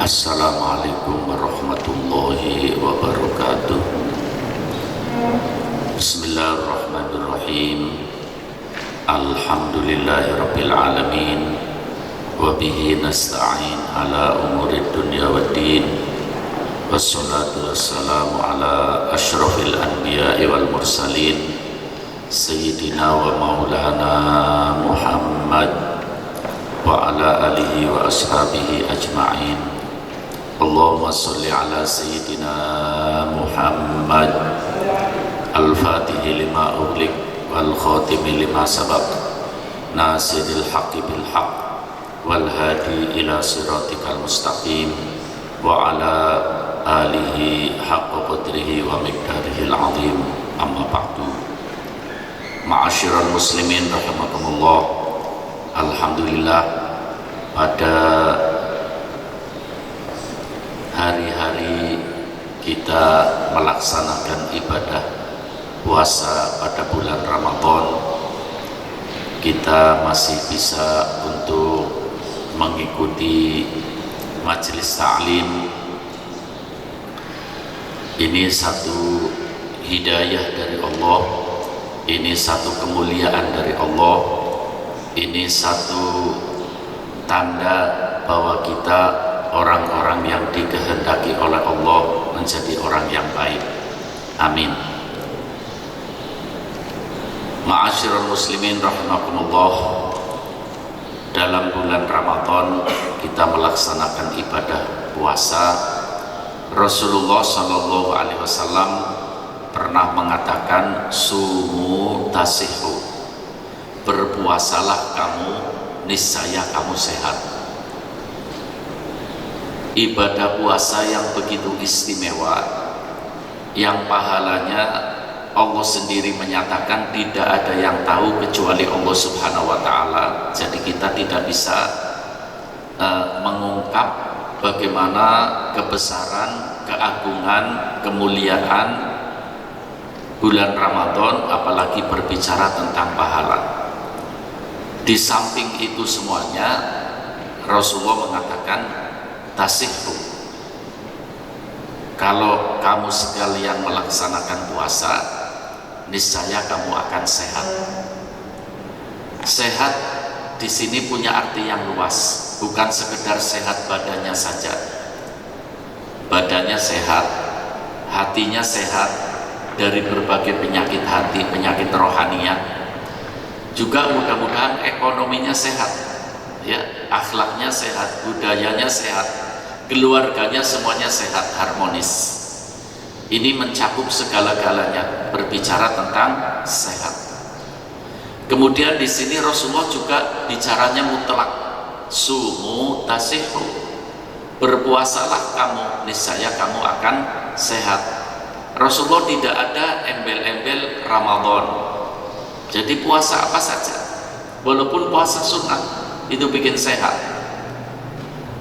Assalamualaikum warahmatullahi wabarakatuh. Bismillahirrahmanirrahim. Alhamdulillahi rabbil alamin. Wabihi nasta'in ala umurid dunya waddin. Wassalatu wassalamu ala ashrafil anbiya'i wal mursalin, Sayyidina wa maulana Muhammad wa ala alihi wa ashabihi ajma'in. Allahumma salli ala Sayyidina Muhammad al-fatihi lima ughliq wal khatimi lima sabaq, nasiril haqqi bil haqq wal hadi ila siratikal mustaqim, wa ala alihi haqqa qadrihi wa miqdarihil azim. Amma ba'du. Ma'asyiral muslimin rahimakumullah. Alhamdulillah, pada hari-hari kita melaksanakan ibadah puasa pada bulan Ramadan, kita masih bisa untuk mengikuti majelis ta'lim. Ini satu hidayah dari Allah, ini satu kemuliaan dari Allah, ini satu tanda bahwa kita orang-orang yang dikehendaki oleh Allah menjadi orang yang baik. Amin. Ma'asyiral muslimin rahimakumullah. Dalam bulan Ramadan kita melaksanakan ibadah puasa. Rasulullah sallallahu alaihi wasallam pernah mengatakan, sumu tasihu, berpuasalah kamu, niscaya kamu sehat. Ibadah puasa yang begitu istimewa, yang pahalanya Allah sendiri menyatakan tidak ada yang tahu kecuali Allah subhanahu wa ta'ala. Jadi kita tidak bisa mengungkap bagaimana kebesaran, keagungan, kemuliaan bulan Ramadan, apalagi berbicara tentang pahala. Di samping itu semuanya, Rasulullah mengatakan, tasihhu, kalau kamu sekalian melaksanakan puasa, niscaya kamu akan sehat. Sehat di sini punya arti yang luas, bukan sekedar sehat badannya saja. Badannya sehat, hatinya sehat dari berbagai penyakit hati, penyakit rohaniah. Juga mudah-mudahan ekonominya sehat, ya, akhlaknya sehat, budayanya sehat, keluarganya semuanya sehat, harmonis. Ini mencakup segala-galanya, berbicara tentang sehat. Kemudian di sini Rasulullah juga bicaranya mutlak, sumu tasihu, berpuasalah kamu, niscaya kamu akan sehat. Rasulullah tidak ada embel-embel Ramadan. Jadi puasa apa saja, walaupun puasa sunnah, itu bikin sehat.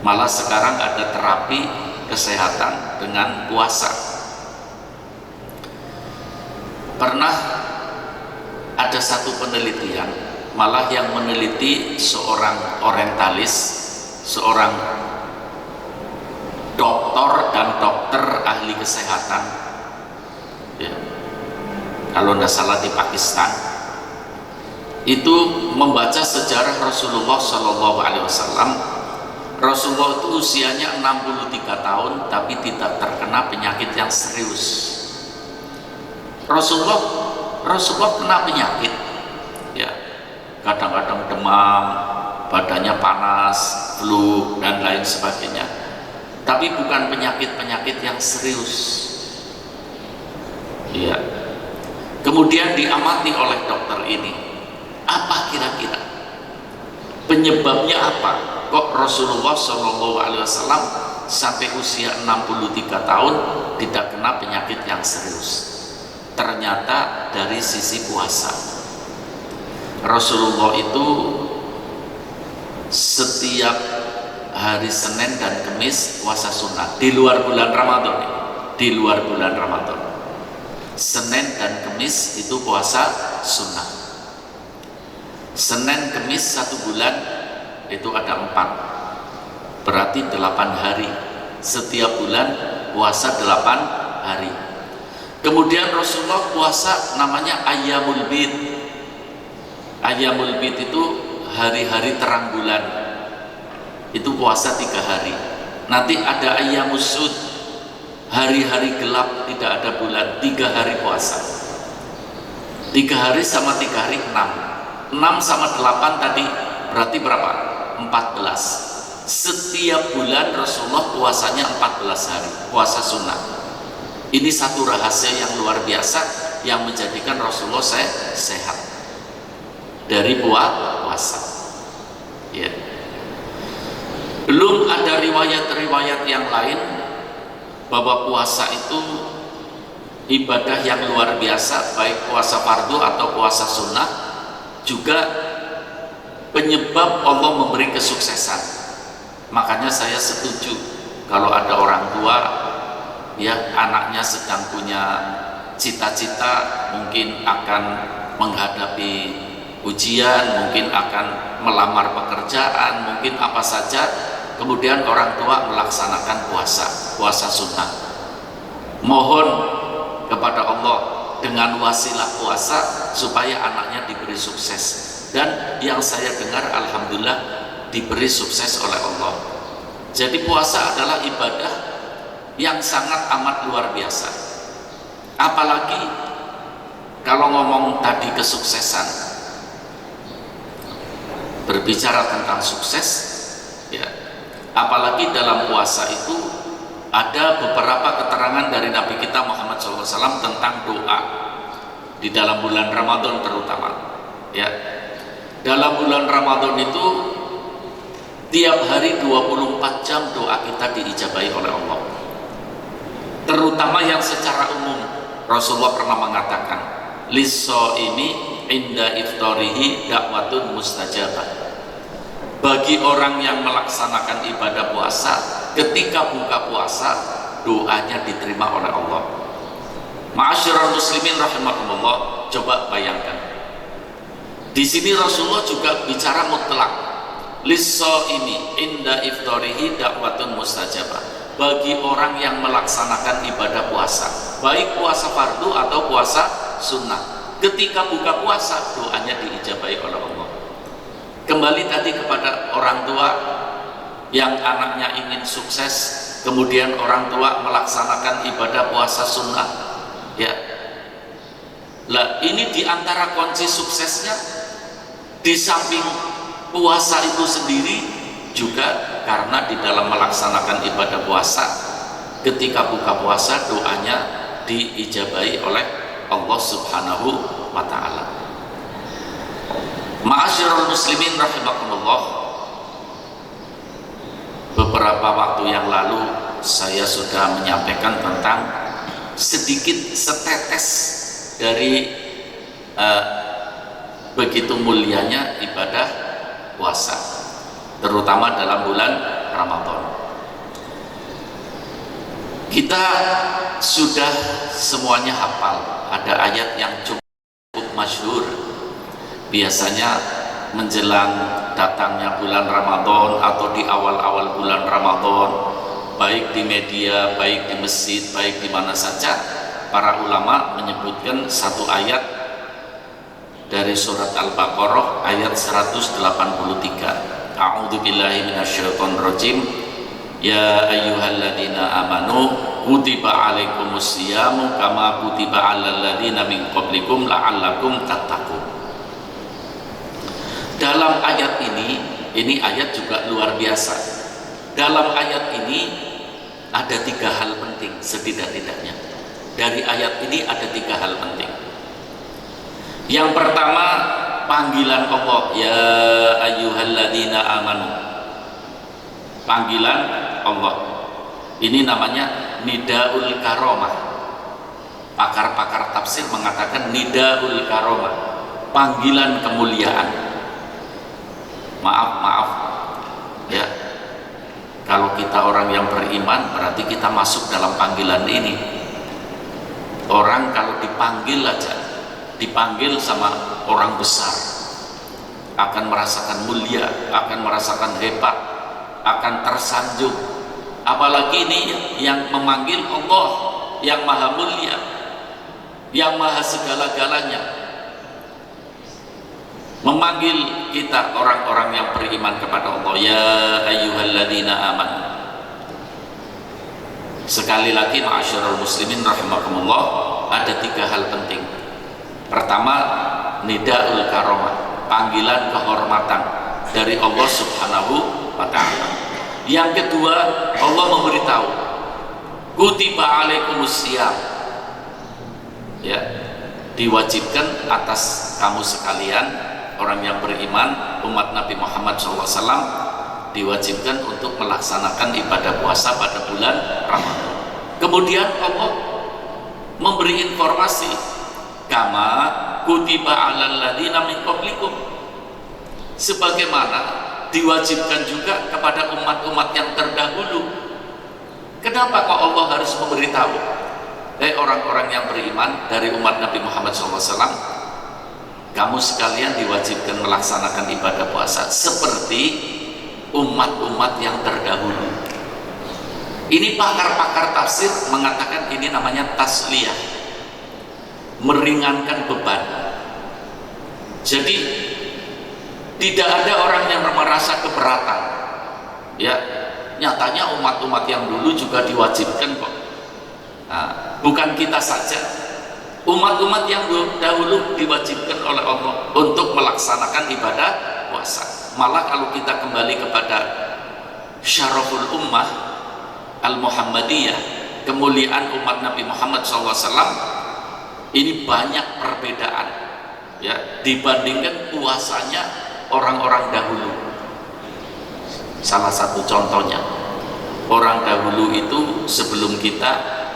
Malah sekarang ada terapi kesehatan dengan puasa. Pernah ada satu penelitian, malah yang meneliti seorang orientalis, seorang dokter ahli kesehatan, ya, kalau tidak salah di Pakistan. Itu membaca sejarah Rasulullah Shallallahu Alaihi Wasallam. Rasulullah itu usianya 63 tahun tapi tidak terkena penyakit yang serius. Rasulullah kena penyakit, ya, kadang-kadang demam, badannya panas, flu dan lain sebagainya. Tapi bukan penyakit-penyakit yang serius, ya. Kemudian diamati oleh dokter ini. Apa kira-kira penyebabnya apa? Kok Rasulullah Shallallahu Alaihi Wasallam sampai usia 63 tahun tidak kena penyakit yang serius? Ternyata dari sisi puasa. Rasulullah itu setiap hari Senin dan Kamis puasa sunnah di luar bulan Ramadan. Di luar bulan Ramadan, Senin dan Kamis itu puasa sunnah. Senin Kamis 1 bulan itu ada 4, berarti 8 hari setiap bulan puasa 8 hari. Kemudian Rasulullah puasa namanya Ayyamul Bid. Ayyamul Bid itu hari-hari terang bulan, itu puasa 3 hari. Nanti ada Ayyamus Sud, hari-hari gelap tidak ada bulan, 3 hari puasa. 3 hari sama 3 hari 6 sama 8 tadi berarti berapa? 14. Setiap bulan Rasulullah puasanya 14 hari puasa sunnah. Ini satu rahasia yang luar biasa yang menjadikan Rasulullah sehat dari puasa ya. Belum ada riwayat-riwayat yang lain bahwa puasa itu ibadah yang luar biasa, baik puasa fardu atau puasa sunnah, juga penyebab Allah memberi kesuksesan. Makanya saya setuju kalau ada orang tua ya anaknya sedang punya cita-cita, mungkin akan menghadapi ujian, mungkin akan melamar pekerjaan, mungkin apa saja, kemudian orang tua melaksanakan puasa sunnah. Mohon kepada Allah dengan wasilah puasa supaya anaknya diberi sukses, dan yang saya dengar alhamdulillah diberi sukses oleh Allah. Jadi puasa adalah ibadah yang sangat amat luar biasa. Apalagi kalau ngomong tadi kesuksesan, berbicara tentang sukses ya, apalagi dalam puasa itu ada beberapa keterangan dari Nabi kita Muhammad SAW tentang doa di dalam bulan Ramadan terutama ya. Dalam bulan Ramadan itu tiap hari 24 jam doa kita diijabahi oleh Allah. Terutama yang secara umum Rasulullah pernah mengatakan, liso ini inda iftarihi dakwatun mustajabah. Bagi orang yang melaksanakan ibadah puasa, ketika buka puasa doanya diterima oleh Allah. Ma'asyiral muslimin rahimakumullah, coba bayangkan. Di sini Rasulullah juga bicara mutlak. Liso ini inda iftarihi dakwatun mustajabah. Bagi orang yang melaksanakan ibadah puasa, baik puasa fardu atau puasa sunnah, ketika buka puasa doanya diijabahi oleh Allah. Kembali tadi kepada orang tua yang anaknya ingin sukses, kemudian orang tua melaksanakan ibadah puasa sunnah ya. Lah ini diantara kunci suksesnya, di samping puasa itu sendiri juga karena di dalam melaksanakan ibadah puasa, ketika buka puasa doanya diijabahi oleh Allah Subhanahu wa ta'ala. Ma'asyiral muslimin rahimakumullah, beberapa waktu yang lalu saya sudah menyampaikan tentang sedikit setetes dari begitu mulianya ibadah puasa, terutama dalam bulan Ramadan. Kita sudah semuanya hafal, ada ayat yang cukup masyhur. Biasanya menjelang datangnya bulan Ramadan atau di awal-awal bulan Ramadan, baik di media, baik di masjid, baik di mana saja, para ulama menyebutkan satu ayat dari surat Al-Baqarah ayat 183. A'udzu billahi minasyaitonir rajim. Ya ayyuhalladzina amanu kutiba alaikumus syiyamu kama kutiba alal ladzina min qablikum la'allakum tattaqun. Dalam ayat ini ayat juga luar biasa. Dalam ayat ini ada 3 hal penting setidak-tidaknya. Dari ayat ini ada 3 hal penting. Yang pertama, panggilan Allah, ya ayyuhalladzina amanu. Panggilan Allah. Ini namanya nidaul karomah. Pakar-pakar tafsir mengatakan nidaul karomah, panggilan kemuliaan. Maaf ya, kalau kita orang yang beriman berarti kita masuk dalam panggilan ini. Orang kalau dipanggil aja, dipanggil sama orang besar, akan merasakan mulia, akan merasakan hebat, akan tersanjung. Apalagi ini yang memanggil Allah yang maha mulia, yang maha segala-galanya, memanggil kita orang-orang yang beriman kepada Allah. Ya ayyuhalladzina amanu. Sekali lagi ma'asyiral muslimin rahimakumullah, ada 3 hal penting. Pertama, nidaul karomah, panggilan kehormatan dari Allah Subhanahu wa ta'ala. Yang kedua, Allah memberitahu kutiba alaikumusiyam, ya, diwajibkan atas kamu sekalian orang yang beriman, umat Nabi Muhammad SAW, diwajibkan untuk melaksanakan ibadah puasa pada bulan Ramadan. Kemudian Allah memberi informasi, kama kutiba alal ladzina min qablikum, sebagaimana diwajibkan juga kepada umat-umat yang terdahulu. Kenapa kok Allah harus memberitahu? Orang-orang yang beriman dari umat Nabi Muhammad SAW, kamu sekalian diwajibkan melaksanakan ibadah puasa seperti umat-umat yang terdahulu. Ini pakar-pakar tafsir mengatakan ini namanya tasliyah, meringankan beban. Jadi tidak ada orang yang merasa keberatan, ya, nyatanya umat-umat yang dulu juga diwajibkan kok. Nah, bukan kita saja, umat-umat yang dahulu diwajibkan oleh Allah untuk melaksanakan ibadah puasa. Malah kalau kita kembali kepada syaraful ummah al-Muhammadiyah, kemuliaan umat Nabi Muhammad SAW, ini banyak perbedaan, ya, dibandingkan puasanya orang-orang dahulu. Salah satu contohnya, orang dahulu itu sebelum kita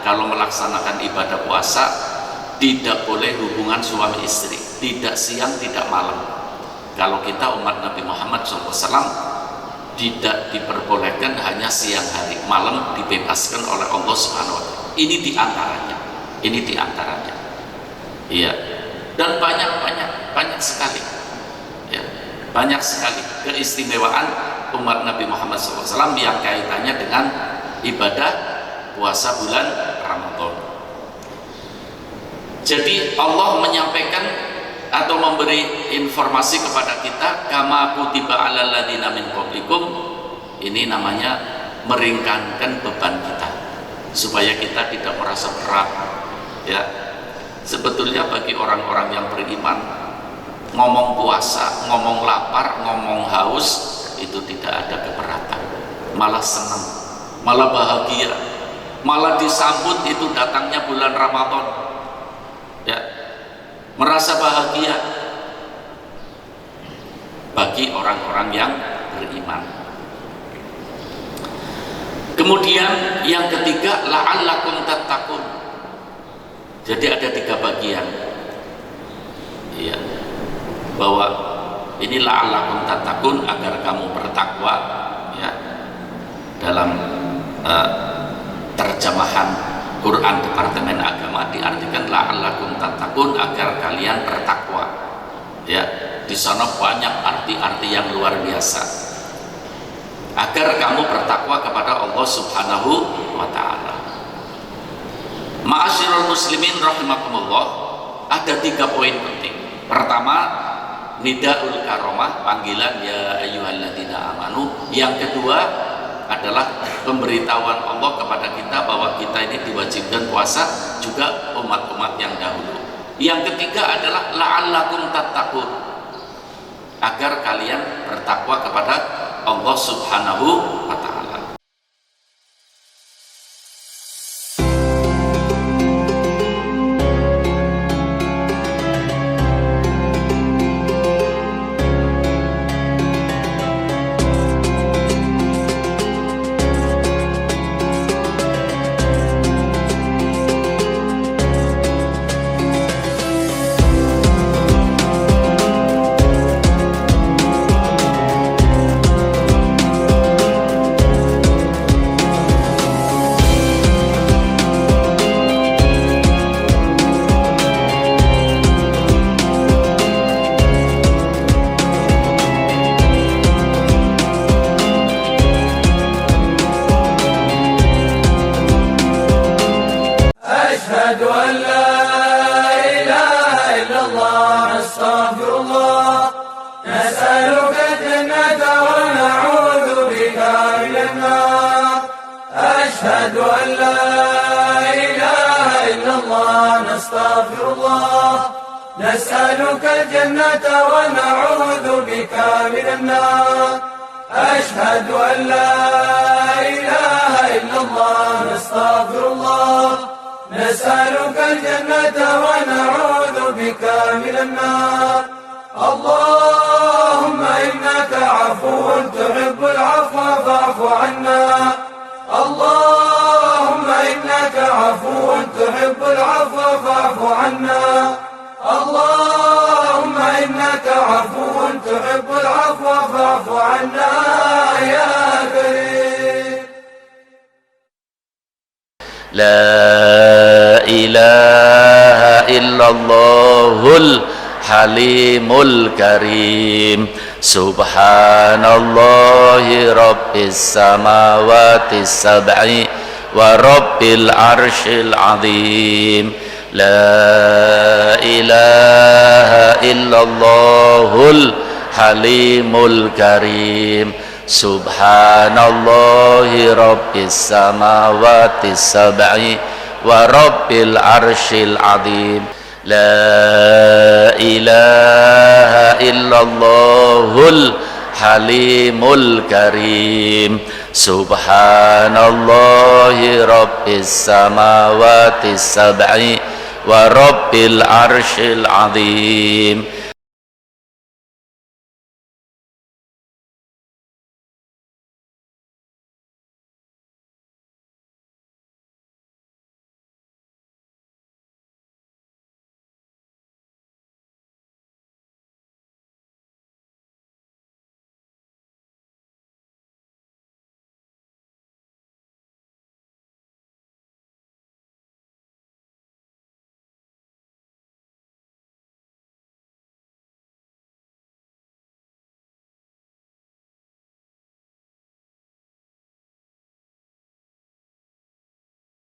kalau melaksanakan ibadah puasa tidak boleh hubungan suami istri, tidak siang tidak malam. Kalau kita umat Nabi Muhammad SAW tidak diperbolehkan hanya siang hari, malam dibebaskan oleh Allah Subhanahu wa ta'ala. Ini diantaranya, ini diantaranya, iya. Dan banyak sekali, ya, banyak sekali keistimewaan umat Nabi Muhammad SAW yang kaitannya dengan ibadah puasa bulan Ramadan. Jadi Allah menyampaikan atau memberi informasi kepada kita, kama kutiba alal ladzina min qablikum, ini namanya meringankan beban kita supaya kita tidak merasa berat, ya. Sebetulnya bagi orang-orang yang beriman, ngomong puasa, ngomong lapar, ngomong haus itu tidak ada keberatan, malah senang, malah bahagia, malah disambut itu datangnya bulan Ramadan, ya, merasa bahagia bagi orang-orang yang beriman. Kemudian yang ketiga, la'allakum tattaqun. Jadi ada 3 bagian, ya, bahwa ini la'allakum tattaqun, agar kamu bertakwa, ya, dalam terjemahan Quran Departemen Agama diartikan la'allakum tattaqun, agar kalian bertakwa, ya. Di sana banyak arti-arti yang luar biasa, agar kamu bertakwa kepada Allah Subhanahu wa ta'ala. Ma'asyiral muslimin rahimakumullah, ada 3 poin penting. Pertama, nidaul karomah, panggilan ya ayyuhalladzina amanu. Yang kedua adalah pemberitahuan Allah kepada kita bahwa kita ini diwajibkan puasa juga umat-umat yang dahulu. Yang ketiga adalah la'allakum tattaqun, agar kalian bertakwa kepada Allah Subhanahu wa ta'ala. نسألك الجنة ونعوذ بك من النار. أشهد أن لا إله إلا الله نستغفر الله. نسألك الجنة ونعوذ بك من النار. أشهد أن لا إله إلا الله نستغفر الله. نسألك الجنة ونعوذ بك من النار. اللهم إنك عفو تحب العفو فاعف عنا. اللهم إنك عفو تحب العفو فاعف عنا. اللهم إنك عفو تحب العفو فاعف عنا يا كريم. لا إله إلا الله الحليم الكريم. سبحان الله رب السماوات السبع ورب العرش العظيم. لا إله إلا الله الحليم الكريم. سبحان الله رب السماوات السبع ورب العرش العظيم. لا إله إلا الله الحليم الكريم. سبحان الله رب السماوات السبع ورب العرش العظيم.